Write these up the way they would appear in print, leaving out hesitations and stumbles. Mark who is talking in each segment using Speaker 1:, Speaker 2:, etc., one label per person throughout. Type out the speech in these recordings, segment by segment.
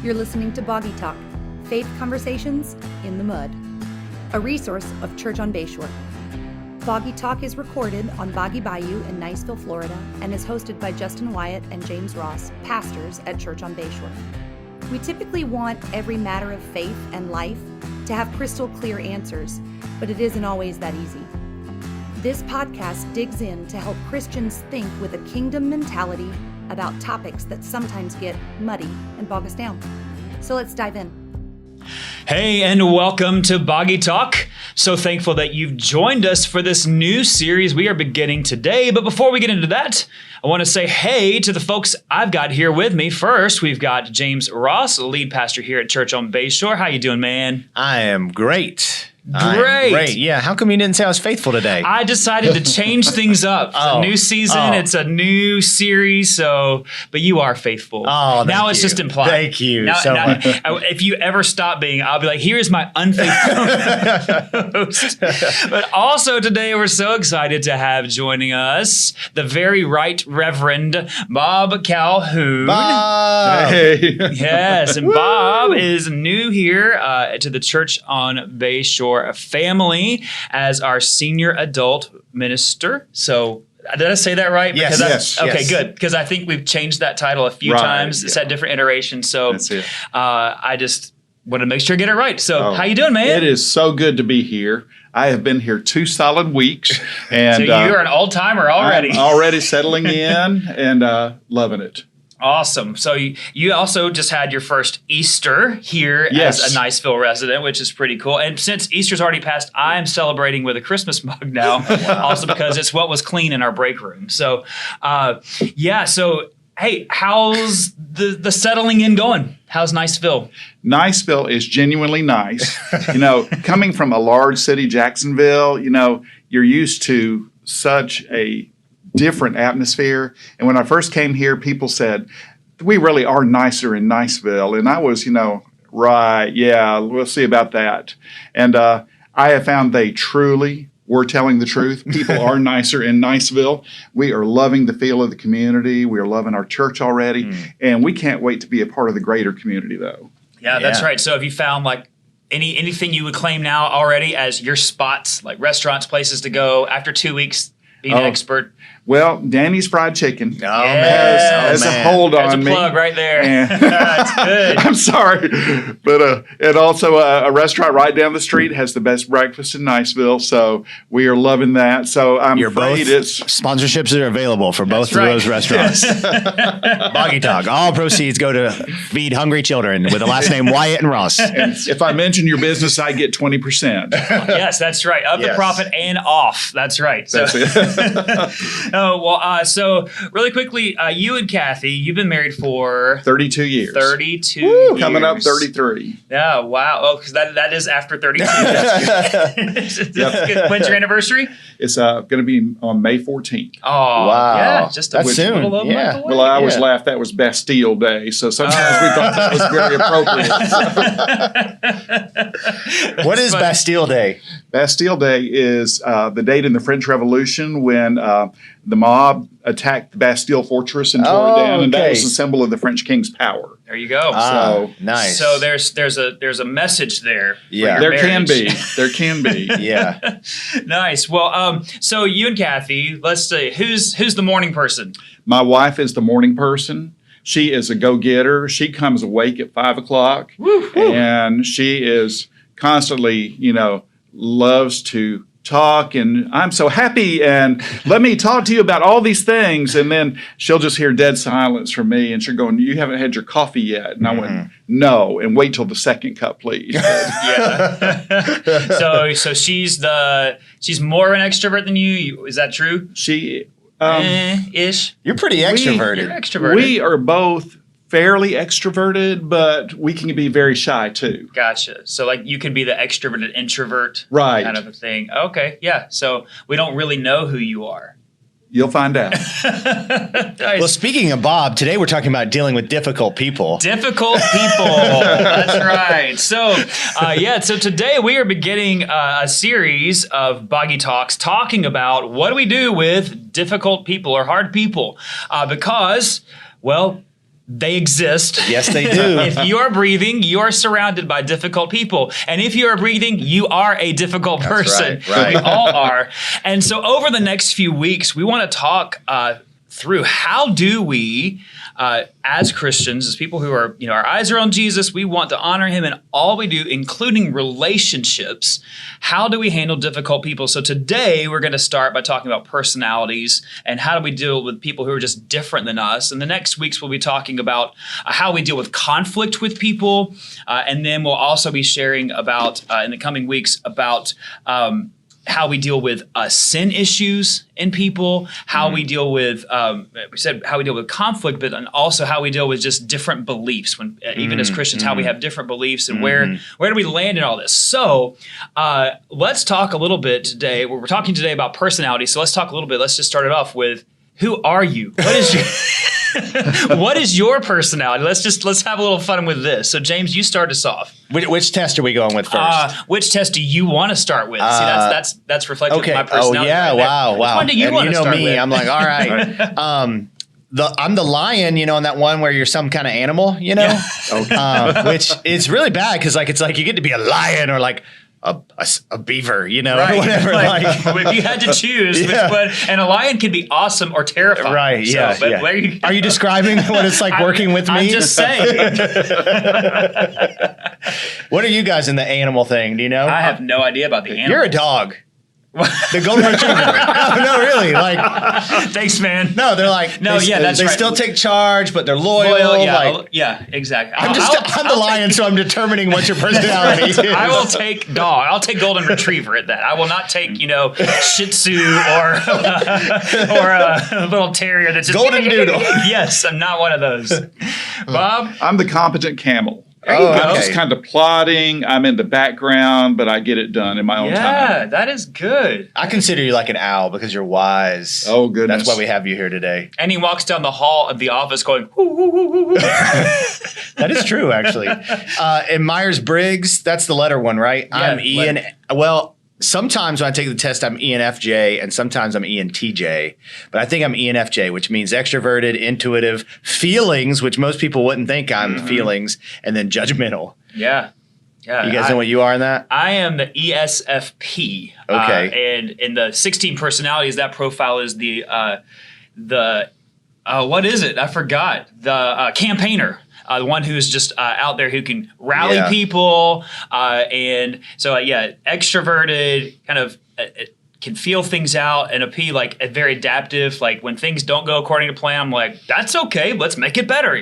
Speaker 1: You're listening to Boggy Talk, Faith Conversations in the Mud, a resource of Church on Bayshore. Boggy Talk is recorded on Boggy Bayou in Niceville, Florida, and is hosted by Justin Wyatt and James Ross, pastors at Church on Bayshore. We typically want every matter of faith and life to have crystal clear answers, but it isn't always that easy. This podcast digs in to help Christians think with a kingdom mentality about topics that sometimes get muddy and bog us down. So let's dive in.
Speaker 2: Hey, and welcome to Boggy Talk. So thankful that you've joined us for this new series we are beginning today. But before we get into that, I want to say hey to the folks I've got here with me. First, we've got James Ross, lead pastor here at Church on Bayshore. How you doing, man?
Speaker 3: I am great.
Speaker 2: Great.
Speaker 3: Yeah. How come you didn't say I was faithful today?
Speaker 2: I decided to change things up. It's a new season. It's a new series. But you are faithful.
Speaker 3: Oh,
Speaker 2: now it's just implied.
Speaker 3: Thank you
Speaker 2: now,
Speaker 3: so much.
Speaker 2: If you ever stop being, I'll be like, here's my unfaithful host. But also today, we're so excited to have joining us the very right Reverend Bob Calhoun.
Speaker 3: Bob.
Speaker 4: Hey.
Speaker 2: Yes, and Bob is new here to the Church on Bayshore family as our senior adult minister. So did I say that right?
Speaker 3: Yes.
Speaker 2: Okay,
Speaker 3: yes.
Speaker 2: good. Because I think we've changed that title a few times. It's had different iterations. So
Speaker 4: That's it.
Speaker 2: I just want to make sure I get it right. So how you doing, man?
Speaker 4: It is so good to be here. I have been here 2 solid weeks. And
Speaker 2: so you're an old timer already.
Speaker 4: I'm already settling in and loving it.
Speaker 2: Awesome. So you also just had your first Easter here as a Niceville resident, which is pretty cool. And since Easter's already passed, I'm celebrating with a Christmas mug now, also because it's what was clean in our break room. So, So, hey, how's the settling in going? How's Niceville?
Speaker 4: Niceville is genuinely nice. Coming from a large city, Jacksonville, you're used to such a different atmosphere. And when I first came here, people said, we really are nicer in Niceville. And I was, right, yeah, we'll see about that. And I have found they truly were telling the truth. People are nicer in Niceville. We are loving the feel of the community. We are loving our church already. And we can't wait to be a part of the greater community, though.
Speaker 2: Yeah, that's right. So have you found like anything you would claim now already as your spots, like restaurants, places to go after 2 weeks being an expert?
Speaker 4: Well, Danny's Fried Chicken
Speaker 2: has
Speaker 4: a hold on me.
Speaker 2: There's a plug right there.
Speaker 4: That's
Speaker 2: good.
Speaker 4: I'm sorry. But and also a restaurant right down the street has the best breakfast in Niceville. So we are loving that. So I'm afraid
Speaker 3: sponsorships are available for both of those restaurants. Boggy Talk. All proceeds go to feed hungry children with the last name Wyatt and Ross.
Speaker 4: And if I mention your business, I get 20%.
Speaker 2: Yes, that's right. Of the profit and off. That's right. So.
Speaker 4: That's it.
Speaker 2: So really quickly, you and Kathy, you've been married for
Speaker 4: 32 years.
Speaker 2: 32 years.
Speaker 4: Coming up 33.
Speaker 2: Yeah, wow. Oh, because that is after 32. That's good. When's your anniversary?
Speaker 4: It's going to be on May 14th.
Speaker 2: Oh,
Speaker 3: wow.
Speaker 2: Yeah, just a
Speaker 3: soon.
Speaker 2: little over a month away.
Speaker 4: Well, I always laugh that was Bastille Day, so sometimes we thought that was very appropriate.
Speaker 3: What is Bastille Day?
Speaker 4: Bastille Day is the date in the French Revolution when the mob attacked the Bastille Fortress and tore it down, and that was a symbol of the French king's power.
Speaker 2: There you go.
Speaker 4: So
Speaker 3: nice.
Speaker 2: So there's a message there.
Speaker 3: Yeah,
Speaker 4: there can be. There can be.
Speaker 3: Yeah.
Speaker 2: Nice. Well, so you and Kathy, let's see, who's the morning person?
Speaker 4: My wife is the morning person. She is a go-getter. She comes awake at 5 o'clock, and she is constantly, loves to talk, and I'm so happy, and let me talk to you about all these things. And then she'll just hear dead silence from me, and she'll go, you haven't had your coffee yet. And I went, no, and wait till the second cup, please.
Speaker 2: So she's more of an extrovert than you. Is that true?
Speaker 4: She
Speaker 2: ish.
Speaker 3: You're pretty extroverted.
Speaker 2: You're extroverted.
Speaker 4: We are both fairly extroverted, but we can be very shy too.
Speaker 2: Gotcha. So like you can be the extroverted introvert
Speaker 4: right
Speaker 2: kind of a thing. Okay. Yeah. So we don't really know who you are.
Speaker 4: You'll find out.
Speaker 2: Nice.
Speaker 3: Well, speaking of Bob, today we're talking about dealing with difficult people.
Speaker 2: Difficult people. That's right. So, so today we are beginning a series of Boggy Talks talking about what do we do with difficult people or hard people? Because, well, They exist.
Speaker 3: Yes, they do.
Speaker 2: If you are breathing, you are surrounded by difficult people. And if you are breathing, you are a difficult person.
Speaker 3: Right.
Speaker 2: We all are. And so over the next few weeks, we want to talk through how do we, as Christians, as people who are, our eyes are on Jesus, we want to honor him in all we do, including relationships. How do we handle difficult people? So today we're going to start by talking about personalities and how do we deal with people who are just different than us. And the next weeks we'll be talking about how we deal with conflict with people. And then we'll also be sharing about, in the coming weeks, about how we deal with sin issues in people, how we deal with, we said how we deal with conflict, but also how we deal with just different beliefs. When even as Christians, how we have different beliefs and where do we land in all this? So let's talk a little bit today. We're talking today about personality. So let's talk a little bit. Let's just start it off with, who are you? What is your what is your personality? Let's have a little fun with this. So James, you start us off.
Speaker 3: Which test are we going with first?
Speaker 2: Which test do you want to start with? See, that's reflective of my personality.
Speaker 3: Oh yeah,
Speaker 2: right
Speaker 3: wow.
Speaker 2: Which one do you want to start
Speaker 3: me,
Speaker 2: with?
Speaker 3: I'm like, all right. I'm the lion, in that one where you're some kind of animal, which is really bad because it's like you get to be a lion or like a beaver,
Speaker 2: right.
Speaker 3: or whatever.
Speaker 2: If you had to choose, which one, and a lion can be awesome or terrifying.
Speaker 3: Right, yeah.
Speaker 2: So, but yeah.
Speaker 3: Are you describing what it's like working with me?
Speaker 2: I'm just saying.
Speaker 3: What are you guys in the animal thing? Do you know?
Speaker 2: I have no idea about the animal.
Speaker 3: You're a dog. The golden retriever. No, really.
Speaker 2: Thanks, man.
Speaker 3: No, they're like.
Speaker 2: That's right.
Speaker 3: They still take charge, but they're loyal.
Speaker 2: Yeah, exactly.
Speaker 3: I'm the lion, so I'm determining what your personality is.
Speaker 2: I will take dog. I'll take golden retriever at that. I will not take Shih Tzu or a little terrier that's just
Speaker 3: golden doodle.
Speaker 2: Yes, I'm not one of those. Bob,
Speaker 4: I'm the competent camel.
Speaker 2: Okay.
Speaker 4: I'm just kind of plodding. I'm in the background, but I get it done in my own time.
Speaker 2: Yeah, that is good.
Speaker 3: I consider you like an owl because you're wise.
Speaker 4: Oh, goodness.
Speaker 3: That's why we have you here today.
Speaker 2: And he walks down the hall of the office going, whoo, whoo, whoo, whoo, whoo.
Speaker 3: That is true, actually. In Myers-Briggs, that's the letter one, right?
Speaker 2: Yeah,
Speaker 3: I'm Ian. Well, sometimes when I take the test, I'm ENFJ, and sometimes I'm ENTJ. But I think I'm ENFJ, which means extroverted, intuitive, feelings, which most people wouldn't think I'm feelings, and then judgmental.
Speaker 2: Yeah.
Speaker 3: You guys know what you are in that?
Speaker 2: I am the ESFP.
Speaker 3: Okay.
Speaker 2: And in the 16 personalities, that profile is the what is it? I forgot. The campaigner. The one who's just out there who can rally people. And so, extroverted, kind of can feel things out, and a P, very adaptive. Like when things don't go according to plan, I'm like, that's okay. Let's make it better.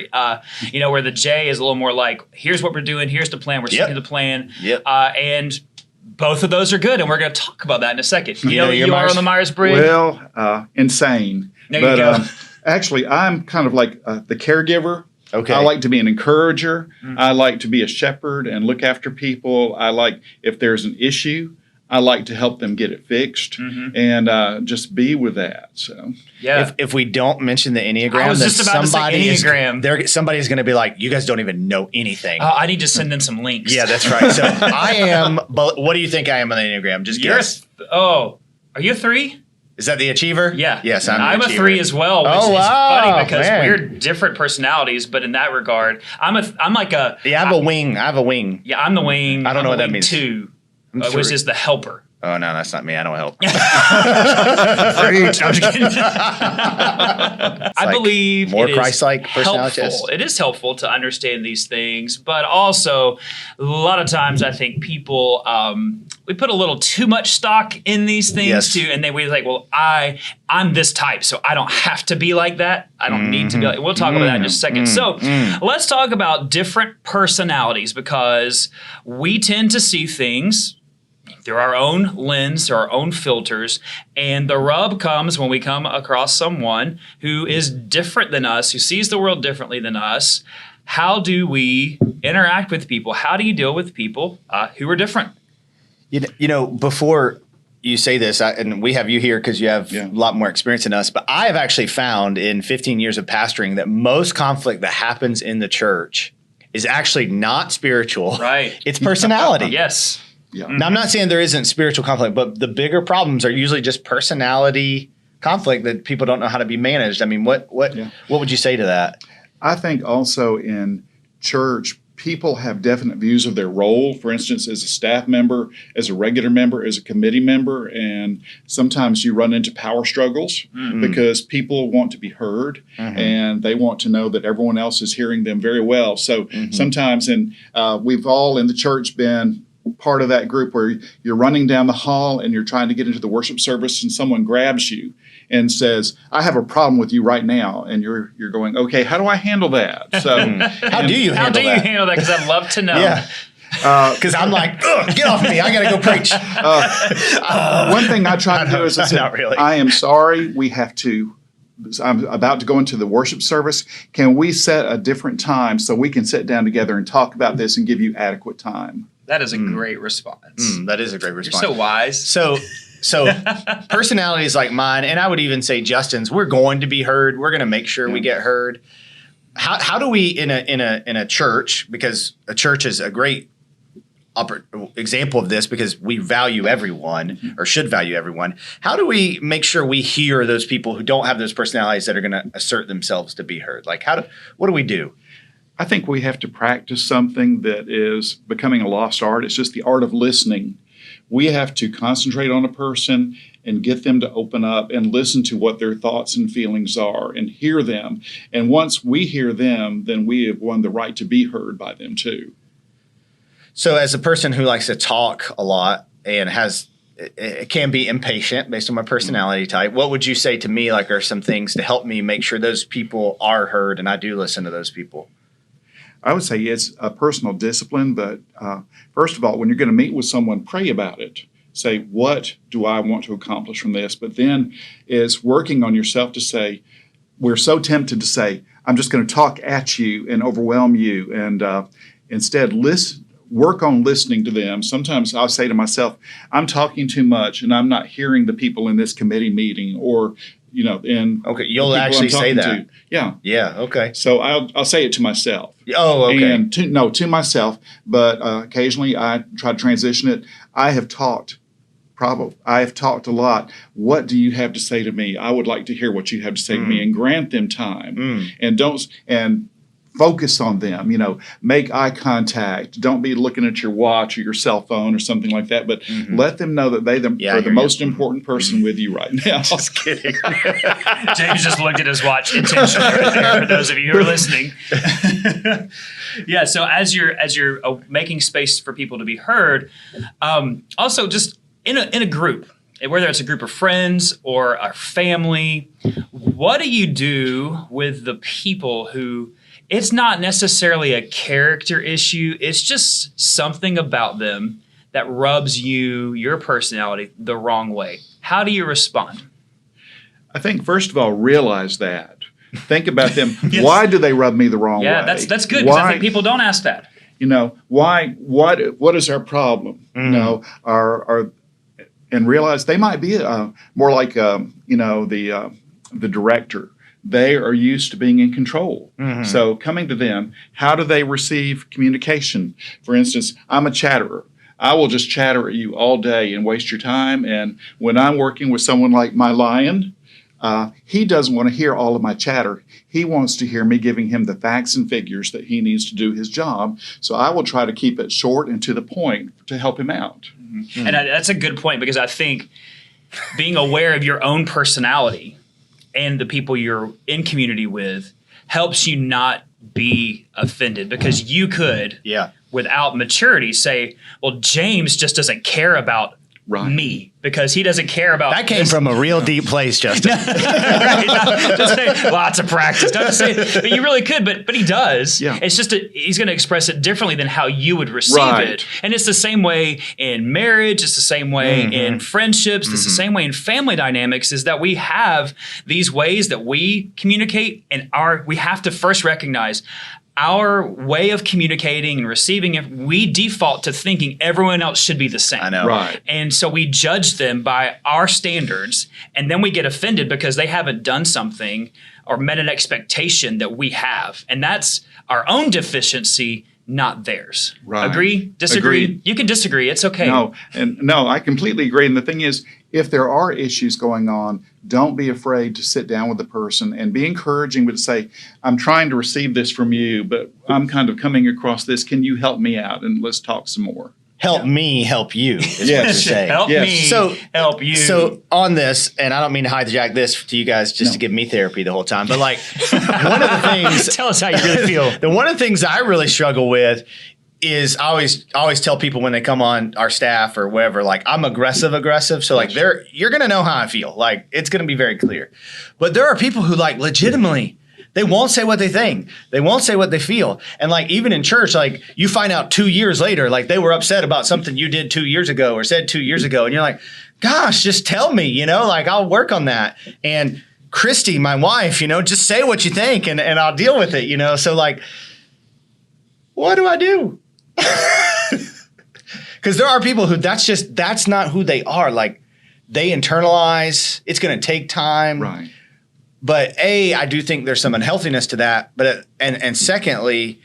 Speaker 2: Where the J is a little more like, here's what we're doing. Here's the plan. We're sticking to the plan.
Speaker 3: Yep.
Speaker 2: And both of those are good. And we're going to talk about that in a second. You know,
Speaker 3: you're
Speaker 2: you are on the Myers-Briggs?
Speaker 4: Well, insane.
Speaker 2: There you go.
Speaker 4: Actually, I'm kind of like the caregiver.
Speaker 3: Okay.
Speaker 4: I like to be an encourager. I like to be a shepherd and look after people. I like, if there's an issue, I like to help them get it fixed and just be with that. So
Speaker 2: yeah.
Speaker 3: If we don't mention the Enneagram,
Speaker 2: I was just about to say Enneagram.
Speaker 3: Somebody's going to be like, you guys don't even know anything.
Speaker 2: I need to send them some links.
Speaker 3: Yeah, that's right. So I am, but what do you think I am on the Enneagram? Just guess.
Speaker 2: Are you a 3?
Speaker 3: Is that the achiever?
Speaker 2: Yeah.
Speaker 3: Yes,
Speaker 2: I'm
Speaker 3: the
Speaker 2: a 3 as well, which is funny because we're different personalities, but in that regard, I'm like a...
Speaker 3: Yeah, I have a wing. Yeah,
Speaker 2: I'm the wing.
Speaker 3: I don't know what that means.
Speaker 2: 2, which is the helper.
Speaker 3: Oh, no, that's not me. I don't help.
Speaker 2: I'm just kidding. I believe
Speaker 3: more
Speaker 2: it
Speaker 3: Christ-like
Speaker 2: is
Speaker 3: personality
Speaker 2: helpful. It is helpful to understand these things, but also a lot of times I think people we put a little too much stock in these things too, and then we like, well, I'm this type, so I don't have to be like that. I don't need to be like. We'll talk about that in just a second. So let's talk about different personalities because we tend to see things through our own lens, through our own filters. And the rub comes when we come across someone who is different than us, who sees the world differently than us. How do we interact with people? How do you deal with people who are different?
Speaker 3: You know, before you say this, and we have you here because you have a lot more experience than us, but I have actually found in 15 years of pastoring that most conflict that happens in the church is actually not spiritual.
Speaker 2: Right.
Speaker 3: It's personality.
Speaker 2: Yes.
Speaker 4: Yeah.
Speaker 3: Now, I'm not saying there isn't spiritual conflict, but the bigger problems are usually just personality conflict that people don't know how to be managed. I mean, what would you say to that?
Speaker 4: I think also in church, people have definite views of their role. For instance, as a staff member, as a regular member, as a committee member, and sometimes you run into power struggles because people want to be heard and they want to know that everyone else is hearing them very well. So sometimes, and we've all in the church been part of that group where you're running down the hall and you're trying to get into the worship service and someone grabs you and says, "I have a problem with you right now," and you're going, "Okay, how do I handle that?" So
Speaker 3: how do you handle that?
Speaker 2: Because I'd love to know.
Speaker 3: Yeah. Because I'm like, get off me! I gotta go preach.
Speaker 4: One thing I try to do is I say,
Speaker 3: Not really.
Speaker 4: "I am sorry. We have to. I'm about to go into the worship service. Can we set a different time so we can sit down together and talk about this and give you adequate time?"
Speaker 2: That is a great response.
Speaker 3: That is a great response.
Speaker 2: You're so wise.
Speaker 3: So personalities like mine, and I would even say Justin's, we're going to be heard. We're going to make sure we get heard. How do we in a church, because a church is a great example of this because we value everyone or should value everyone. How do we make sure we hear those people who don't have those personalities that are going to assert themselves to be heard? Like what do we do?
Speaker 4: I think we have to practice something that is becoming a lost art. It's just the art of listening. We have to concentrate on a person and get them to open up and listen to what their thoughts and feelings are and hear them. And once we hear them, then we have won the right to be heard by them too.
Speaker 3: So as a person who likes to talk a lot and it can be impatient based on my personality type, what would you say to me are some things to help me make sure those people are heard and I do listen to those people?
Speaker 4: I would say it's a personal discipline, but first of all, when you're going to meet with someone, pray about it. Say, what do I want to accomplish from this? But then is working on yourself to say, we're so tempted to say, I'm just going to talk at you and overwhelm you. And instead, work on listening to them. Sometimes I'll say to myself, I'm talking too much and I'm not hearing the people in this committee meeting or
Speaker 3: okay, you'll actually say that.
Speaker 4: Yeah.
Speaker 3: Okay.
Speaker 4: So I'll say it to myself.
Speaker 3: Oh, okay.
Speaker 4: And to myself, but occasionally I try to transition it. I have talked a lot. What do you have to say to me? I would like to hear what you have to say to me, and grant them time, and focus on them. Make eye contact. Don't be looking at your watch or your cell phone or something like that. But let them know that they are the most important person with you right now.
Speaker 3: Just kidding.
Speaker 2: James just looked at his watch intentionally right there for those of you who are listening. Yeah. So as you're making space for people to be heard, also just in a group, whether it's a group of friends or a family, what do you do with the people who? It's not necessarily a character issue. It's just something about them that rubs your personality, the wrong way. How do you respond?
Speaker 4: I think, first of all, realize that. Think about them.
Speaker 2: Yes. Why
Speaker 4: do they rub me the wrong way?
Speaker 2: Yeah, that's good because I think people don't ask that.
Speaker 4: Why? What is our problem? And realize they might be more like the director. They are used to being in control. So coming to them, how do they receive communication? For instance, I'm a chatterer. I will just chatter at you all day and waste your time. And when I'm working with someone like my lion, he doesn't want to hear all of my chatter. He wants to hear me giving him the facts and figures that he needs to do his job. So I will try to keep it short and to the point to help him out.
Speaker 2: And that's a good point because I think being aware of your own personality and the people you're in community with helps you not be offended because you could, without maturity, say, well, James just doesn't care about me because he doesn't care about
Speaker 3: that came from a real deep place, Justin.
Speaker 2: Just say, lots of practice. Don't just say, but you really could, but he does.
Speaker 4: Yeah.
Speaker 2: It's just he's going to express it differently than how you would receive it. And it's the same way in marriage. It's the same way in friendships. It's the same way in family dynamics is that we have these ways that we communicate and we have to first recognize our way of communicating and receiving it, we default to thinking everyone else should be the same.
Speaker 3: I know.
Speaker 4: Right.
Speaker 2: And so we judge them by our standards, and then we get offended because they haven't done something or met an expectation that we have. And that's our own deficiency, not theirs.
Speaker 4: Right.
Speaker 2: Agree? Disagree?
Speaker 4: Agreed.
Speaker 2: You can disagree. It's okay.
Speaker 4: No, I completely agree. And the thing is, if there are issues going on, don't be afraid to sit down with the person and be encouraging, but to say, I'm trying to receive this from you, but I'm kind of coming across this. Can you help me out? And let's talk some more.
Speaker 3: Help me help you is what you're saying.
Speaker 2: Help me help you.
Speaker 3: So on this, and I don't mean to hijack this to you guys just to give me therapy the whole time, but like one of the things.
Speaker 2: Tell us how you really feel.
Speaker 3: One of the things I really struggle with is I always tell people when they come on our staff or wherever, like I'm aggressive. So like you're going to know how I feel. Like it's going to be very clear. But there are people who like legitimately, they won't say what they think. They won't say what they feel. And like even in church, like you find out 2 years later, like they were upset about something you did 2 years ago or said 2 years ago. And you're like, gosh, just tell me, like I'll work on that. And Christy, my wife, just say what you think and I'll deal with it, So like, what do I do? Because there are people who that's not who they are. Like they internalize, it's going to take time.
Speaker 4: Right.
Speaker 3: But I do think there's some unhealthiness to that. But and secondly,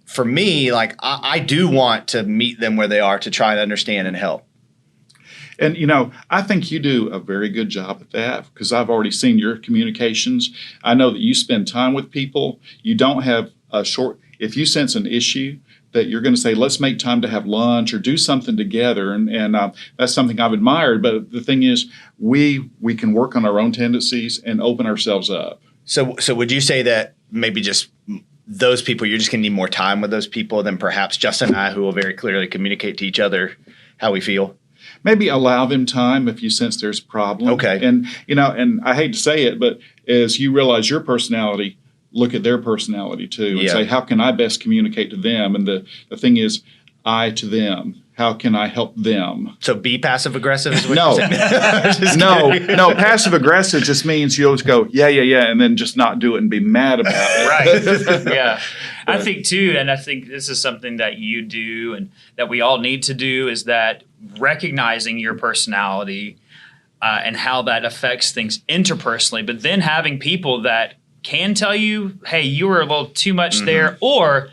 Speaker 3: for me, like I do want to meet them where they are to try to understand and help.
Speaker 4: And, I think you do a very good job at that because I've already seen your communications. I know that you spend time with people. You don't have if you sense an issue, that you're going to say, let's make time to have lunch or do something together. And that's something I've admired. But the thing is, we can work on our own tendencies and open ourselves up.
Speaker 3: So would you say that maybe just those people, you're just going to need more time with those people than perhaps Justin and I, who will very clearly communicate to each other how we feel?
Speaker 4: Maybe allow them time if you sense there's a problem.
Speaker 3: Okay.
Speaker 4: And, and I hate to say it, but as you realize your personality, look at their personality too and say, how can I best communicate to them? And the thing is, I to them. How can I help them?
Speaker 3: So be passive aggressive is what
Speaker 4: No.
Speaker 3: you're saying?
Speaker 4: No. Passive aggressive just means you always go, yeah, and then just not do it and be mad about it.
Speaker 2: Right. Yeah. I think too, and I think this is something that you do and that we all need to do, is that recognizing your personality and how that affects things interpersonally, but then having people that can tell you, hey, you were a little too much there, or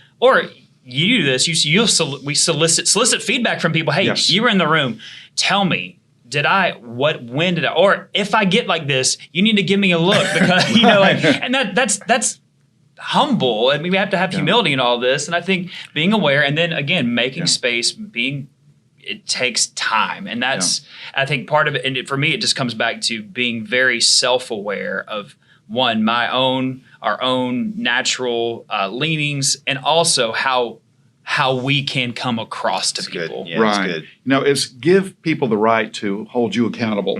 Speaker 2: you do this. We solicit feedback from people. Hey, you were in the room. Tell me, when did I? Or if I get like this, you need to give me a look because and that's humble. And we have to have humility in all this. And I think being aware, and then again making space, it takes time, and that's I think part of it. And for me, it just comes back to being very self-aware of. One, our own natural leanings, and also how we can come across to people.
Speaker 3: Yeah,
Speaker 4: right.
Speaker 3: That's good.
Speaker 4: It's give people the right to hold you accountable.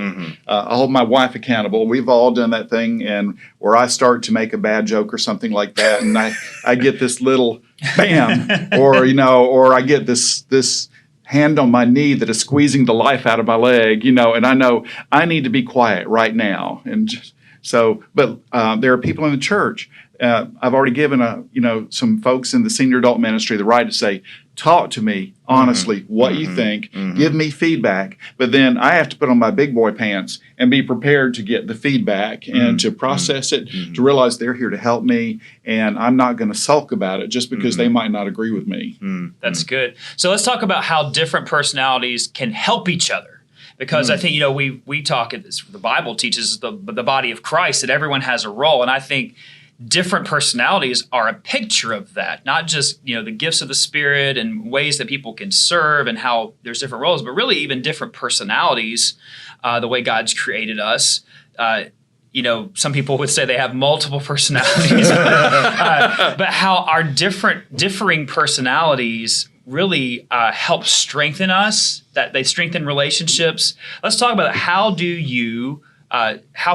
Speaker 4: I hold my wife accountable. We've all done that thing, and where I start to make a bad joke or something like that, and I get this little bam, or I get this hand on my knee that is squeezing the life out of my leg, and I know I need to be quiet right now, and just. So, but there are people in the church. I've already given some folks in the senior adult ministry the right to say, talk to me honestly, what you think, give me feedback. But then I have to put on my big boy pants and be prepared to get the feedback and to process it, to realize they're here to help me, and I'm not going to sulk about it just because they might not agree with me.
Speaker 2: That's good. So let's talk about how different personalities can help each other. Because I think, we talk, the Bible teaches the body of Christ that everyone has a role. And I think different personalities are a picture of that, not just, the gifts of the Spirit and ways that people can serve and how there's different roles, but really even different personalities, the way God's created us. Some people would say they have multiple personalities, but how our differing personalities really help strengthen us, that they strengthen relationships. Let's talk about how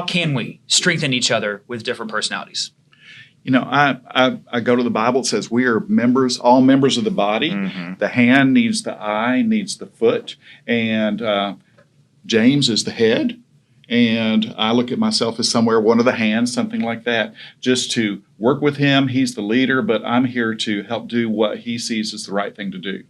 Speaker 2: can we strengthen each other with different personalities?
Speaker 4: I go to the Bible. It says we are all members of the body. The hand needs the eye, needs the foot, and James is the head. And I look at myself as somewhere, one of the hands, something like that, just to work with him. He's the leader, but I'm here to help do what he sees as the right thing to do.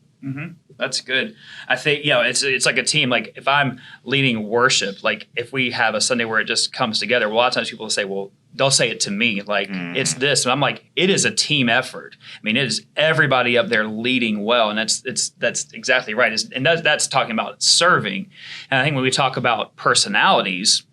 Speaker 2: That's good. I think, it's like a team. Like if I'm leading worship, like if we have a Sunday where it just comes together, a lot of times people will say, well, they'll say it to me, like it's this. And I'm like, it is a team effort. I mean, it is everybody up there leading well. And that's exactly right. And that's talking about serving. And I think when we talk about personalities,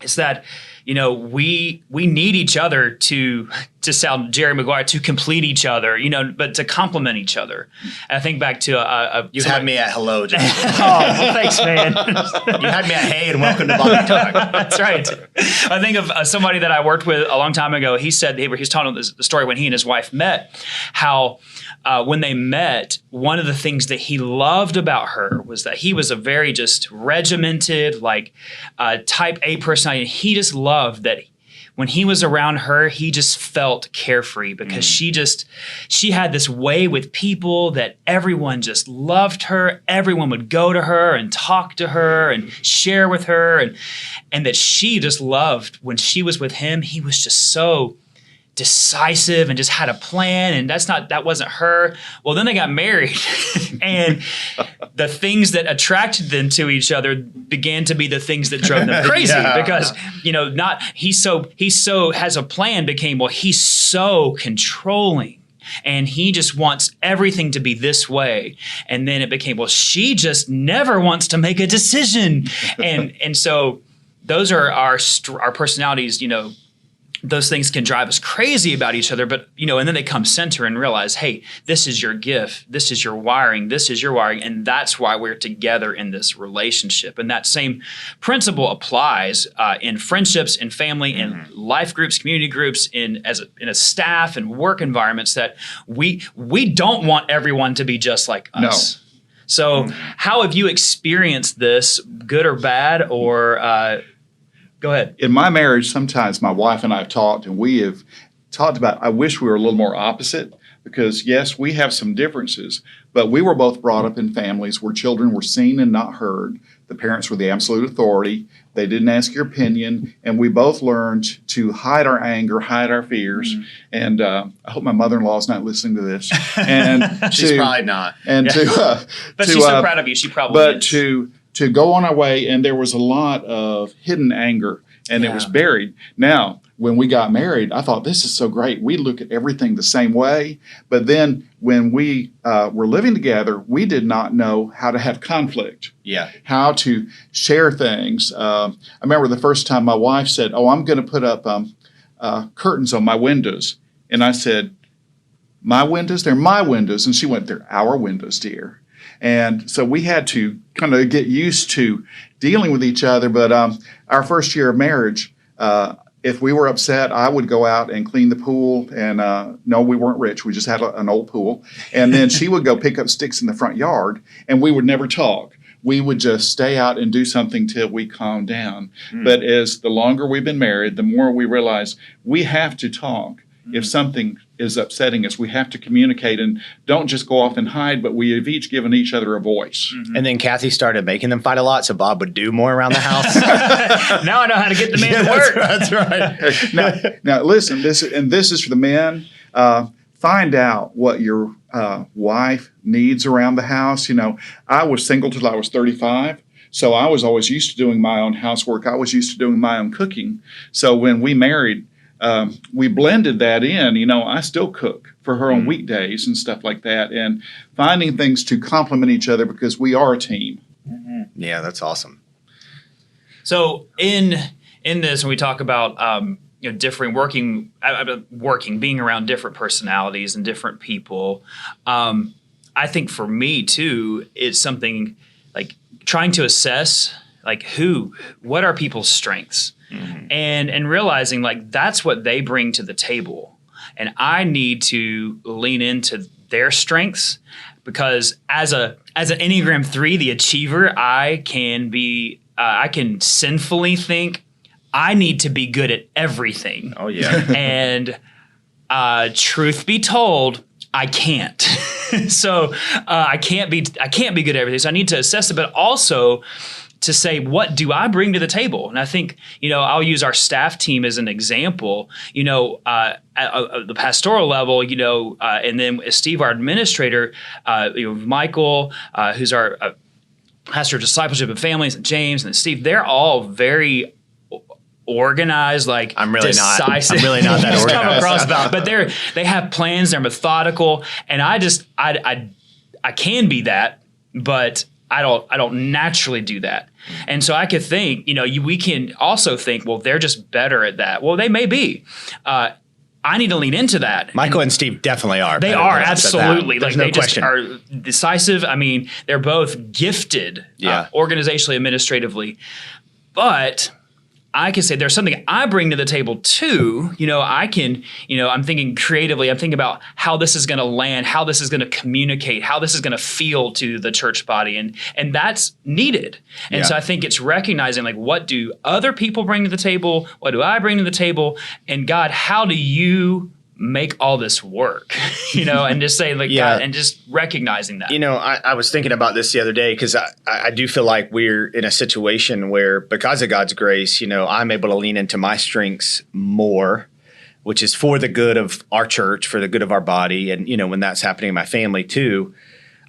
Speaker 2: it's that, we need each other to sound Jerry Maguire, to complete each other, but to complement each other. And I think back to
Speaker 3: you had me at hello, John.
Speaker 2: well, thanks, man.
Speaker 3: You had me at hey and welcome to Boggy Talk.
Speaker 2: That's right. I think of somebody that I worked with a long time ago. He said he was telling the story when he and his wife met, how when they met, one of the things that he loved about her was that he was a very just regimented, like type A personality. And he just loved that when he was around her, he just felt carefree because she had this way with people that everyone just loved her. Everyone would go to her and talk to her and share with her. And that she just loved when she was with him, he was just so decisive and just had a plan, and that wasn't her. Well, then they got married and the things that attracted them to each other began to be the things that drove them crazy because he so has a plan became, well, he's so controlling and he just wants everything to be this way. And then it became, well, she just never wants to make a decision. And so those are our personalities, those things can drive us crazy about each other, but, and then they come center and realize, hey, this is your gift. This is your wiring. This is your wiring. And that's why we're together in this relationship. And that same principle applies in friendships, in family, in life groups, community groups, in a staff and work environments that we don't want everyone to be just like us. No. So how have you experienced this, good or bad, or go ahead.
Speaker 4: In my marriage, sometimes my wife and I have talked, and we have talked about, I wish we were a little more opposite because, yes, we have some differences, but we were both brought up in families where children were seen and not heard. The parents were the absolute authority. They didn't ask your opinion, and we both learned to hide our anger, hide our fears. And I hope my mother-in-law is not listening to this. And
Speaker 3: she's probably not.
Speaker 4: And
Speaker 2: but she's so proud of you. She probably is.
Speaker 4: To go on our way, and there was a lot of hidden anger, and it was buried. Now, when we got married, I thought, this is so great. We look at everything the same way. But then when we were living together, we did not know how to have conflict, how to share things. I remember the first time my wife said, I'm going to put up curtains on my windows. And I said, my windows? They're my windows. And she went, they're our windows, dear. And so we had to kind of get used to dealing with each other. But our first year of marriage, if we were upset, I would go out and clean the pool. And no, we weren't rich. We just had an old pool. And then she would go pick up sticks in the front yard, and we would never talk. We would just stay out and do something till we calmed down. But as the longer we've been married, the more we realize we have to talk. If something is upsetting us, we have to communicate and don't just go off and hide, but we have each given each other a voice.
Speaker 3: And then Kathy started making them fight a lot, so Bob would do more around the house.
Speaker 2: Now I know how to get the man to work.
Speaker 3: That's right.
Speaker 4: Now listen, this is for the men. Find out what your wife needs around the house. I was single till I was 35. So I was always used to doing my own housework. I was used to doing my own cooking. So when we married, we blended that in. I still cook for her on weekdays and stuff like that, and finding things to complement each other because we are a team.
Speaker 3: Yeah, that's awesome.
Speaker 2: So in this, when we talk about different working, being around different personalities and different people, I think for me too, it's something like trying to assess what are people's strengths. And realizing that's what they bring to the table. And I need to lean into their strengths because as an Enneagram 3, the achiever, I can sinfully think I need to be good at everything.
Speaker 3: Oh yeah.
Speaker 2: And truth be told, I can't. So I can't be good at everything. So I need to assess it, but also to say, what do I bring to the table? And I think, I'll use our staff team as an example, at the pastoral level, and then Steve, our administrator, Michael, who's our pastor of discipleship and families, and James and Steve, they're all very organized, like
Speaker 3: I'm really
Speaker 2: decisive.
Speaker 3: I'm really not that organized.
Speaker 2: Come across about, but they have plans, they're methodical, and I can be that, but I don't naturally do that. And so I could think, we can also think, well, they're just better at that. Well, they may be. I need to lean into that.
Speaker 3: Michael and Steve definitely are.
Speaker 2: They are, absolutely.
Speaker 3: There's
Speaker 2: like
Speaker 3: no
Speaker 2: they
Speaker 3: question.
Speaker 2: just are decisive. I mean, they're both gifted organizationally, administratively. But I can say there's something I bring to the table too. I'm thinking creatively. I'm thinking about how this is going to land, how this is going to communicate, how this is going to feel to the church body. And that's needed. And so I think it's recognizing, like, what do other people bring to the table? What do I bring to the table? And God, how do you make all this work? And just say, like, God, and just recognizing that.
Speaker 3: I was thinking about this the other day because I do feel like we're in a situation where, because of God's grace, I'm able to lean into my strengths more, which is for the good of our church, for the good of our body. And, when that's happening in my family too.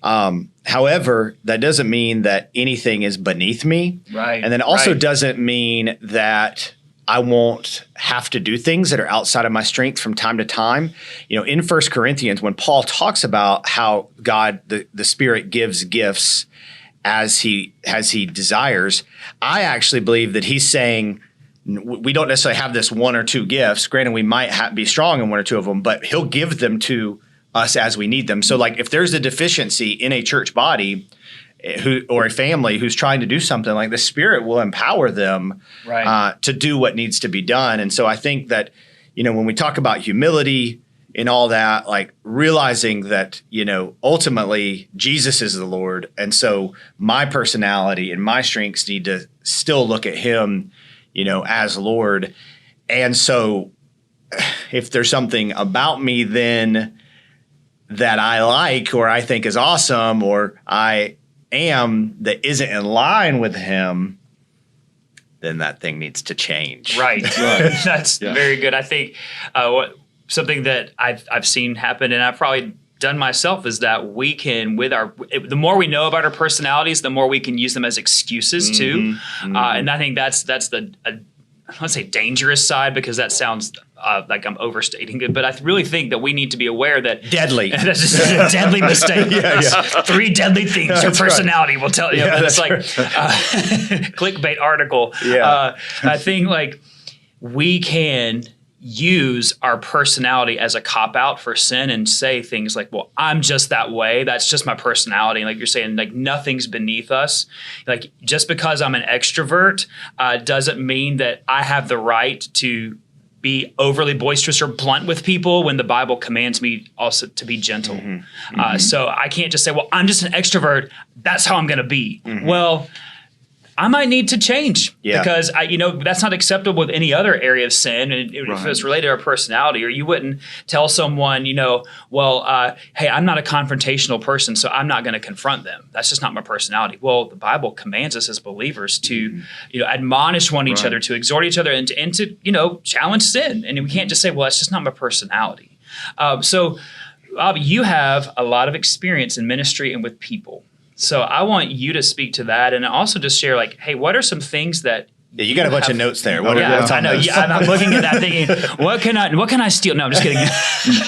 Speaker 3: However, that doesn't mean that anything is beneath me.
Speaker 2: Right.
Speaker 3: And then also doesn't mean that I won't have to do things that are outside of my strength from time to time. In 1 Corinthians, when Paul talks about how God, the Spirit, gives gifts as he desires, I actually believe that he's saying we don't necessarily have this one or two gifts. Granted, we might be strong in one or two of them, but he'll give them to us as we need them. So, like, if there's a deficiency in a church body or a family who's trying to do something, like, the Spirit will empower them to do what needs to be done. And so I think that, when we talk about humility and all that, like, realizing that, ultimately Jesus is the Lord. And so my personality and my strengths need to still look at him, as Lord. And so if there's something about me then that I like, or I think is awesome, or I am, that isn't in line with him, then that thing needs to change.
Speaker 2: Right. That's very good. I think something that I've seen happen, and I've probably done myself, is that we can, the more we know about our personalities, the more we can use them as excuses too. And I think that's the I don't want to say dangerous side, because that sounds like I'm overstating it, but I really think that we need to be aware that
Speaker 3: deadly.
Speaker 2: That's just a deadly mistake. 3 deadly things your personality will tell you. It's like clickbait article. I think, like, we can use our personality as a cop-out for sin and say things like, well, I'm just that way. That's just my personality. And like you're saying, like, nothing's beneath us. Like, just because I'm an extrovert doesn't mean that I have the right to be overly boisterous or blunt with people, when the Bible commands me also to be gentle. So I can't just say, well, I'm just an extrovert, that's how I'm going to be. Well, I might need to change because that's not acceptable with any other area of sin. And if it's related to our personality, or you wouldn't tell someone, hey, I'm not a confrontational person, so I'm not going to confront them. That's just not my personality. Well, the Bible commands us as believers to, admonish each other, to exhort each other, and to challenge sin. And we can't just say, well, that's just not my personality. So, Bob, you have a lot of experience in ministry and with people. So I want you to speak to that, and also just share, like, hey, what are some things that
Speaker 3: you got a bunch of notes there.
Speaker 2: I know. I'm looking at that thinking, what can I steal? No, I'm just kidding.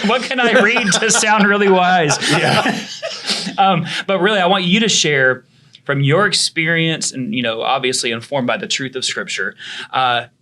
Speaker 2: What can I read to sound really wise? But really, I want you to share from your experience, and obviously informed by the truth of Scripture.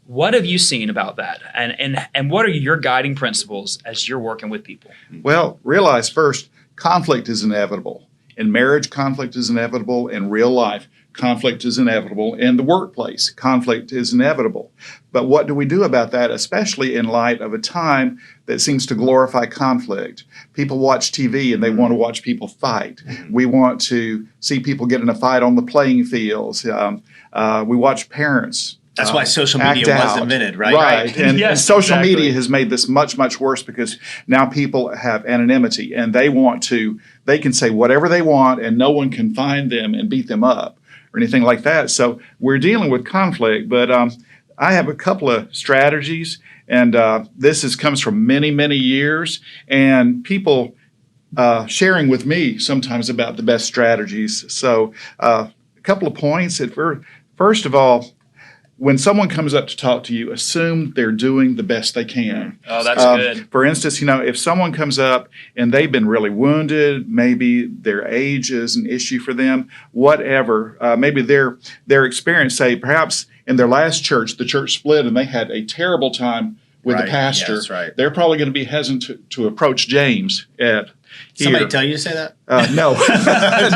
Speaker 2: What have you seen about that, and what are your guiding principles as you're working with people?
Speaker 4: Well, realize first, conflict is inevitable. In marriage, conflict is inevitable. In real life, conflict is inevitable. In the workplace, conflict is inevitable. But what do we do about that, especially in light of a time that seems to glorify conflict? People watch TV and they want to watch people fight. We want to see people get in a fight on the playing fields. We watch parents.
Speaker 3: That's why social media was invented, right?
Speaker 4: Right. And social media has made this much, much worse, because now people have anonymity and they can say whatever they want and no one can find them and beat them up. or anything like that. So we're dealing with conflict, but I have a couple of strategies, and this comes from many, many years, and people sharing with me sometimes about the best strategies. So a couple of points. First of all, when someone comes up to talk to you, assume they're doing the best they can.
Speaker 2: Oh, that's good.
Speaker 4: For instance, if someone comes up and they've been really wounded, maybe their age is an issue for them, whatever, maybe their experience, say perhaps in their last church, the church split and they had a terrible time with the pastor.
Speaker 3: Yes, right.
Speaker 4: They're probably going to be hesitant to approach James at
Speaker 3: Somebody tell you to say that?
Speaker 4: No,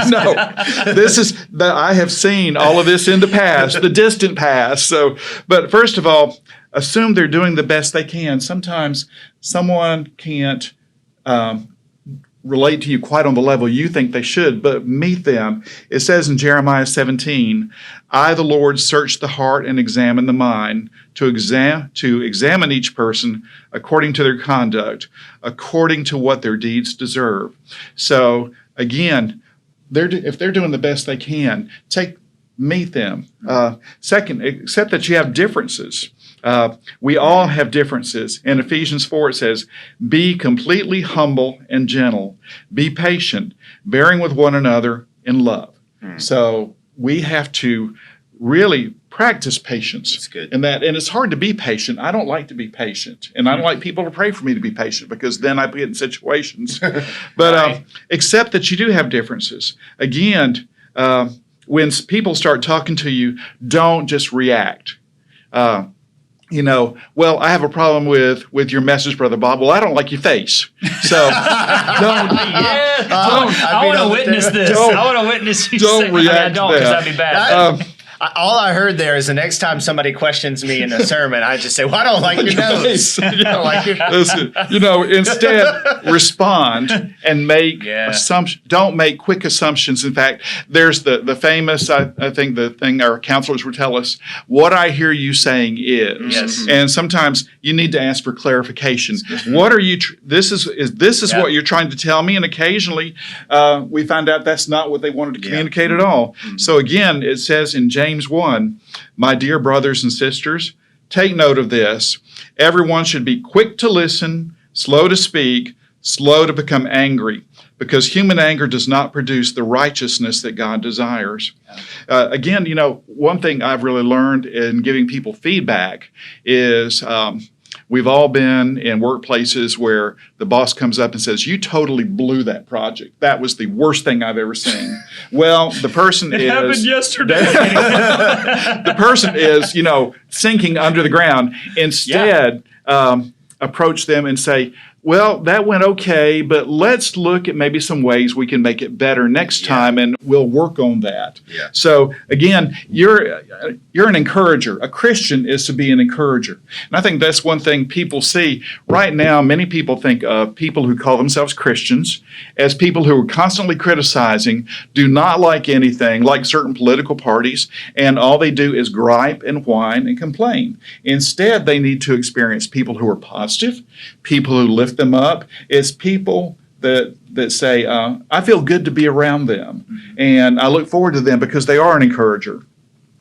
Speaker 4: no. This is that I have seen all of this in the past, the distant past. So, but first of all, assume they're doing the best they can. Sometimes someone can't relate to you quite on the level you think they should, but meet them. It says in Jeremiah 17, I, the Lord, search the heart and examine the mind to examine each person according to their conduct, according to what their deeds deserve. So again, if they're doing the best they can, meet them. Second, accept that you have differences. We all have differences. In Ephesians 4, it says, be completely humble and gentle. Be patient, bearing with one another in love. So we have to really practice patience.
Speaker 3: That's good.
Speaker 4: And it's hard to be patient. I don't like to be patient. And I don't like people to pray for me to be patient because then I get in situations. But accept that you do have differences. Again, when people start talking to you, don't just react. Well, I have a problem with your message, Brother Bob. Well, I don't like your face. So don't.
Speaker 2: I want to witness this. I want to witness you.
Speaker 4: Don't react.
Speaker 2: I don't, because that'd be bad.
Speaker 3: All I heard there is the next time somebody questions me in a sermon, I just say, well, I don't like your nose. I don't like your
Speaker 4: Listen, instead respond and make assumptions. Don't make quick assumptions. In fact, there's the famous, I think the thing our counselors would tell us, what I hear you saying is.
Speaker 2: Yes.
Speaker 4: And sometimes you need to ask for clarification. What are you, this is what you're trying to tell me? And occasionally we find out that's not what they wanted to communicate at all. So again, it says in James 1, my dear brothers and sisters, take note of this. Everyone should be quick to listen, slow to speak, slow to become angry, because human anger does not produce the righteousness that God desires. Again, one thing I've really learned in giving people feedback is we've all been in workplaces where the boss comes up and says, you totally blew that project. That was the worst thing I've ever seen. Well, the person
Speaker 2: It happened yesterday.
Speaker 4: The person is, sinking under the ground. Instead, approach them and say, well, that went okay, but let's look at maybe some ways we can make it better next time, and we'll work on that.
Speaker 3: Yeah.
Speaker 4: So again, you're an encourager. A Christian is to be an encourager. And I think that's one thing people see. Right now, many people think of people who call themselves Christians as people who are constantly criticizing, do not like anything, like certain political parties, and all they do is gripe and whine and complain. Instead, they need to experience people who are positive, people who lift them up. It's people that say, I feel good to be around them, and I look forward to them because they are an encourager.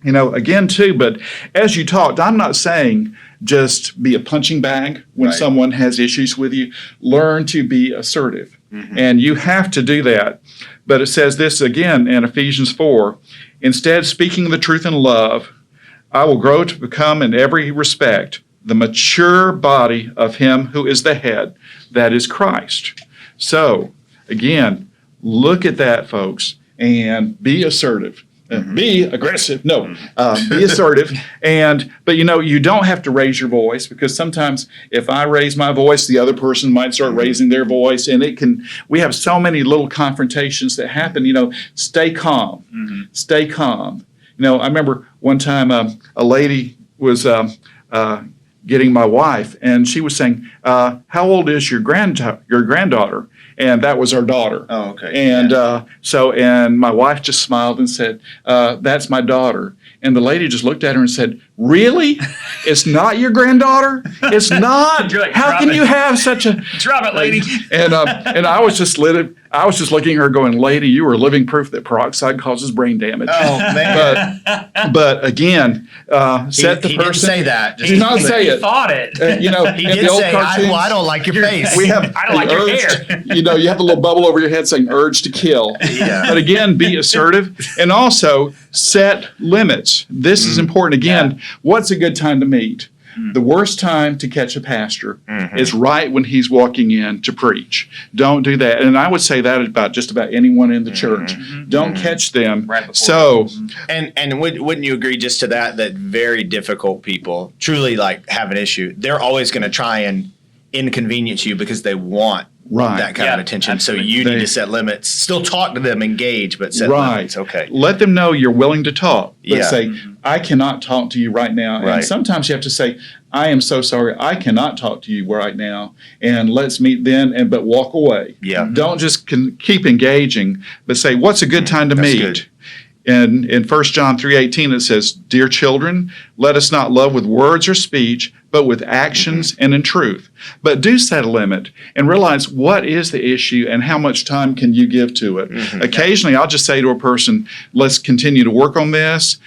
Speaker 4: Again, too, but as you talked, I'm not saying just be a punching bag when someone has issues with you. Learn to be assertive, and you have to do that. But it says this again in Ephesians 4, instead, speaking the truth in love, I will grow to become in every respect the mature body of him who is the head, that is Christ. So, again, look at that, folks, and be assertive. Be aggressive. No, be assertive. But you don't have to raise your voice, because sometimes if I raise my voice, the other person might start raising their voice, and we have so many little confrontations that happen. Stay calm. Stay calm. I remember one time a lady was getting my wife, and she was saying, how old is your granddaughter? And that was our daughter.
Speaker 3: Oh, okay.
Speaker 4: And and my wife just smiled and said, that's my daughter. And the lady just looked at her and said, really? It's not your granddaughter? It's not?
Speaker 2: Like,
Speaker 4: how can you have such a...
Speaker 2: Drop it, lady.
Speaker 4: And I was just looking at her going, lady, you are living proof that peroxide causes brain damage.
Speaker 3: Oh, man.
Speaker 4: But again, set the
Speaker 3: he
Speaker 4: person...
Speaker 3: didn't say that.
Speaker 4: He did not say it.
Speaker 2: He thought it.
Speaker 3: He did say, I don't like your face.
Speaker 4: We have
Speaker 2: I don't like your hair.
Speaker 4: You have a little bubble over your head saying urge to kill.
Speaker 3: Yeah.
Speaker 4: But again, be assertive and also set limits. This is important. Again, what's a good time to meet? The worst time to catch a pastor is right when he's walking in to preach. Don't do that. And I would say that about just about anyone in the church. Don't catch them.
Speaker 2: Right before.
Speaker 4: So,
Speaker 3: And wouldn't you agree just to that very difficult people truly like have an issue? They're always going to try and inconvenience you because they want that kind of attention.
Speaker 2: Absolutely.
Speaker 3: So you need to set limits. Still talk to them, engage, but set limits. Okay.
Speaker 4: Let them know you're willing to talk. But
Speaker 3: Yeah.
Speaker 4: say, I cannot talk to you right now.
Speaker 3: Right.
Speaker 4: And sometimes you have to say, I am so sorry. I cannot talk to you right now. And let's meet then, but walk away.
Speaker 3: Yeah.
Speaker 4: Don't just keep engaging, but say, what's a good time to
Speaker 3: That's
Speaker 4: meet?
Speaker 3: good.
Speaker 4: And in 1 John 3:18, it says, dear children, let us not love with words or speech, but with actions and in truth. But do set a limit and realize what is the issue and how much time can you give to it. Occasionally, I'll just say to a person, let's continue to work on this.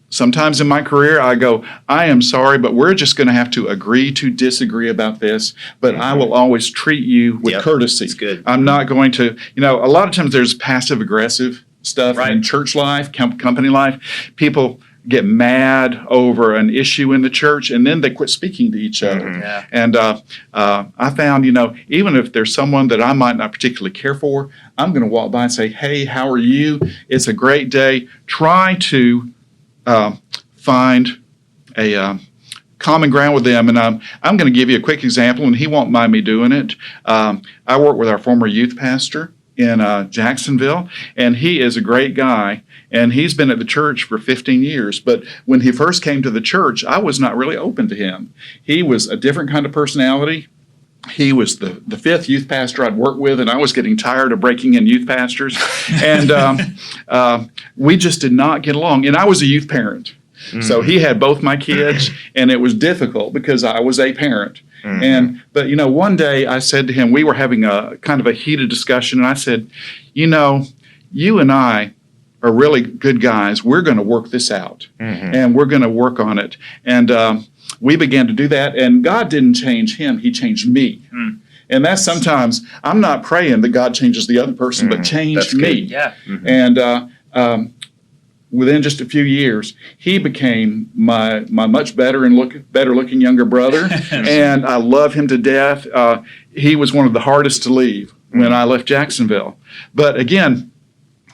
Speaker 4: Sometimes in my career, I go, I am sorry, but we're just going to have to agree to disagree about this. But I will always treat you with courtesy.
Speaker 3: That's good.
Speaker 4: I'm not going to, a lot of times there's passive aggressive stuff in church life, company life. People get mad over an issue in the church, and then they quit speaking to each other.
Speaker 2: Yeah.
Speaker 4: And I found, even if there's someone that I might not particularly care for, I'm going to walk by and say, hey, how are you? It's a great day. Try to find a common ground with them. And I'm going to give you a quick example, and he won't mind me doing it. I work with our former youth pastor in Jacksonville, and he is a great guy, and he's been at the church for 15 years. But when he first came to the church, I was not really open to him. He was a different kind of personality. He was the fifth youth pastor I'd worked with, and I was getting tired of breaking in youth pastors. And we just did not get along. And I was a youth parent. So he had both my kids, and it was difficult because I was a parent. But one day I said to him, we were having a kind of a heated discussion, and I said, you and I are really good guys. We're going to work this out, and we're going to work on it. And we began to do that, and God didn't change him. He changed me. And that's sometimes, I'm not praying that God changes the other person, but changed me.
Speaker 2: Yeah.
Speaker 4: And within just a few years, he became my much better looking younger brother, and I love him to death. He was one of the hardest to leave when I left Jacksonville. But again,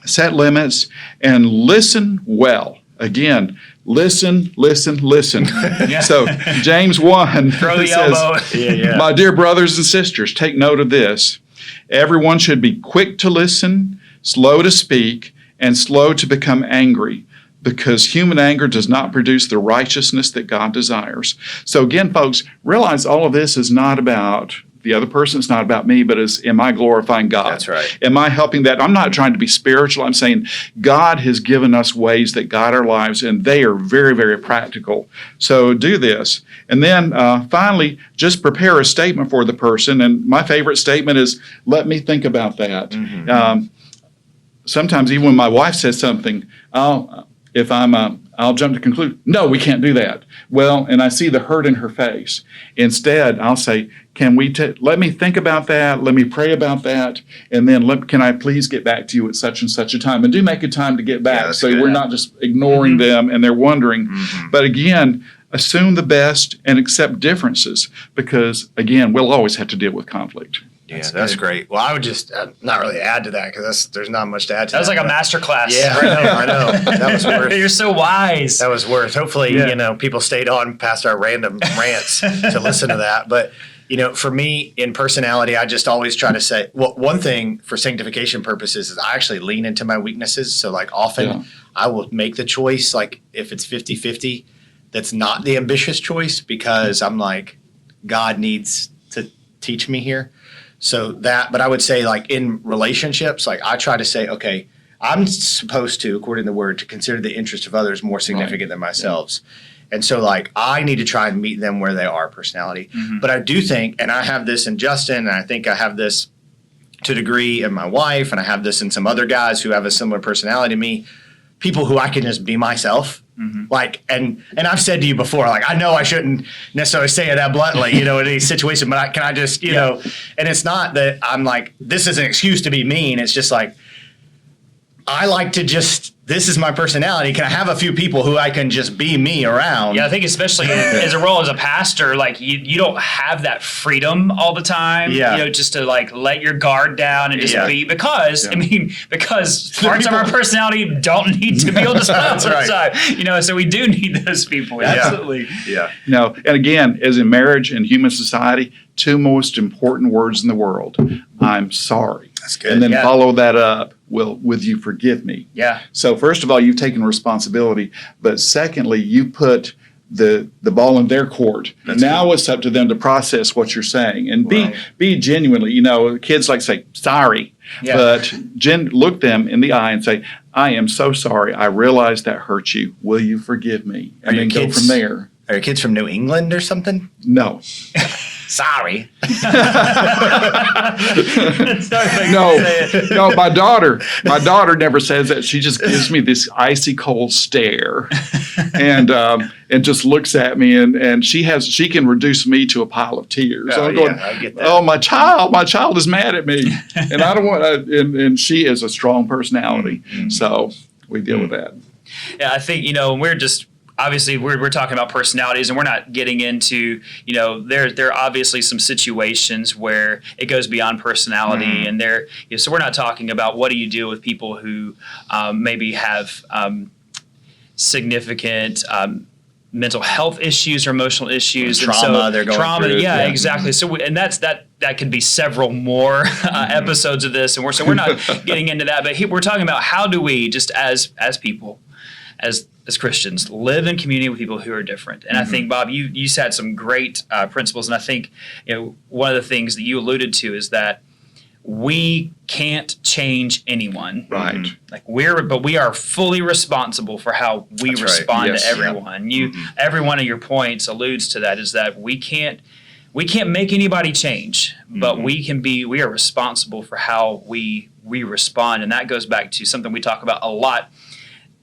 Speaker 4: set limits and listen well. Again, listen. So James 1
Speaker 2: Throw the
Speaker 4: says,
Speaker 2: elbow.
Speaker 4: my dear brothers and sisters, take note of this. Everyone should be quick to listen, slow to speak, and slow to become angry, because human anger does not produce the righteousness that God desires. So again, folks, realize all of this is not about the other person. It's not about me, but am I glorifying God?
Speaker 3: That's right.
Speaker 4: Am I helping that? I'm not trying to be spiritual. I'm saying God has given us ways that guide our lives, and they are very, very practical. So do this. And then finally, just prepare a statement for the person. And my favorite statement is, let me think about that. Sometimes even when my wife says something, I'll jump to conclude, no, we can't do that. Well, and I see the hurt in her face. Instead, I'll say, let me think about that. Let me pray about that. And then can I please get back to you at such and such a time? And do make a time to get back. So we're not just ignoring them and they're wondering. But again, assume the best and accept differences, because again, we'll always have to deal with conflict.
Speaker 3: Yeah, that's great. Well, I would just not really add to that, because there's not much to add to that.
Speaker 2: That was like a master class.
Speaker 3: Yeah, I know. That was worth.
Speaker 2: You're so wise.
Speaker 3: That was worth. Hopefully, people stayed on past our random rants to listen to that. But, for me, in personality, I just always try to say, well, one thing for sanctification purposes is I actually lean into my weaknesses. So, often I will make the choice, if it's 50-50, that's not the ambitious choice, because I'm like, God needs to teach me here. So but I would say like in relationships, like I try to say, okay, I'm supposed to, according to the word, to consider the interest of others more significant than myself. Yeah. And so like I need to try and meet them where they are personality. Mm-hmm. But I do think, and I have this in Justin, and I think I have this to a degree in my wife, and I have this in some other guys who have a similar personality to me, people who I can just be myself. Mm-hmm. Like, and I've said to you before, like, I know I shouldn't necessarily say it that bluntly, in any situation, but can I just, you know, and it's not that I'm like, this is an excuse to be mean. It's just like, I like to this is my personality. Can I have a few people who I can just be me around?
Speaker 2: Yeah, I think especially as a role as a pastor, like you don't have that freedom all the time, just to like let your guard down and just be because parts of our personality don't need to be able to step outside, so we do need those people. Absolutely.
Speaker 4: Yeah. And again, as in marriage and human society, 2 most important words in the world, I'm sorry.
Speaker 3: That's good.
Speaker 4: And then follow that up with you forgive me.
Speaker 2: Yeah.
Speaker 4: So first of all, you've taken responsibility, but secondly, you put the ball in their court. Now it's up to them to process what you're saying and be genuinely, kids like to say sorry, but look them in the eye and say, I am so sorry. I realize that hurt you. Will you forgive me? And then go from there.
Speaker 3: Are your kids from New England or something?
Speaker 4: No.
Speaker 3: Sorry.
Speaker 4: No, my daughter never says that. She just gives me this icy cold stare and just looks at me and she can reduce me to a pile of tears. So I'm going,
Speaker 3: I get that.
Speaker 4: oh, my child is mad at me. And I don't want and she is a strong personality. Mm-hmm. So we deal with that.
Speaker 2: Yeah, I think, we're just obviously we're talking about personalities and we're not getting into, there are obviously some situations where it goes beyond personality and so we're not talking about what do you do with people who maybe have significant mental health issues or emotional issues.
Speaker 3: Trauma they're going through.
Speaker 2: Yeah, exactly. So and that could be several more episodes of this and we're not getting into that, but we're talking about how do we just as people, as Christians, live in community with people who are different. And I think, Bob, you had some great principles. And I think, one of the things that you alluded to is that we can't change anyone.
Speaker 4: Right.
Speaker 2: Like we are fully responsible for how we respond to everyone. Every one of your points alludes to that, is that we can't make anybody change, but we are responsible for how we respond. And that goes back to something we talk about a lot,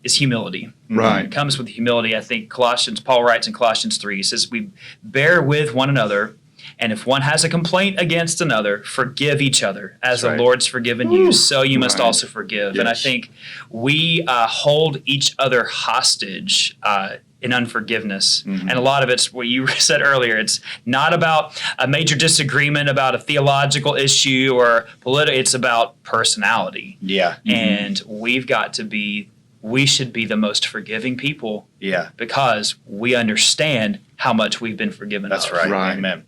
Speaker 2: is humility.
Speaker 4: Right.
Speaker 2: It comes with humility. I think Paul writes in Colossians 3, he says, we bear with one another, and if one has a complaint against another, forgive each other. As the Lord's forgiven you, so you must also forgive. Yes. And I think we hold each other hostage in unforgiveness. And a lot of it's what you said earlier. It's not about a major disagreement about a theological issue or political. It's about personality.
Speaker 3: Yeah.
Speaker 2: And we should be the most forgiving people.
Speaker 3: Yeah.
Speaker 2: Because we understand how much we've been forgiven.
Speaker 3: That's right. Amen.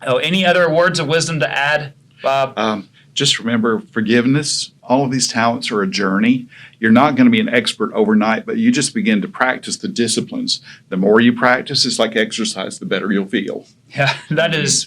Speaker 2: Oh, any other words of wisdom to add, Bob?
Speaker 4: Just remember, forgiveness, all of these talents are a journey. You're not going to be an expert overnight, but you just begin to practice the disciplines. The more you practice, it's like exercise, the better you'll feel.
Speaker 2: Yeah, that's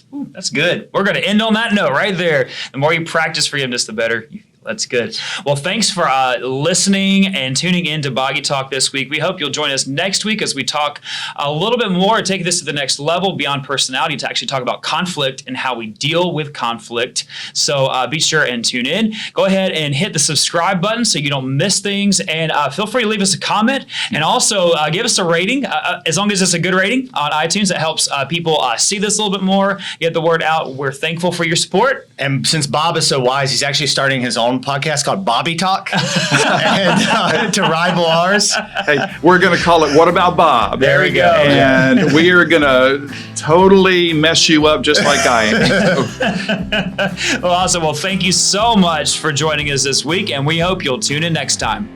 Speaker 2: good. We're going to end on that note right there. The more you practice forgiveness, the better you feel. That's good. Well, thanks for listening and tuning in to Boggy Talk this week. We hope you'll join us next week as we talk a little bit more, take this to the next level beyond personality to actually talk about conflict and how we deal with conflict. So be sure and tune in. Go ahead and hit the subscribe button so you don't miss things. And feel free to leave us a comment and also give us a rating. As long as it's a good rating on iTunes, that helps people see this a little bit more, get the word out. We're thankful for your support.
Speaker 3: And since Bob is so wise, he's actually starting his own podcast called Bobby Talk and to rival ours.
Speaker 4: Hey, we're going to call it What About Bob?
Speaker 3: There we go.
Speaker 4: And we are going to totally mess you up just like I am.
Speaker 2: Well, awesome. Well, thank you so much for joining us this week, and we hope you'll tune in next time.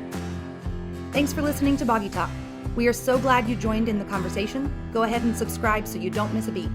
Speaker 1: Thanks for listening to Boggy Talk. We are so glad you joined in the conversation. Go ahead and subscribe so you don't miss a beat.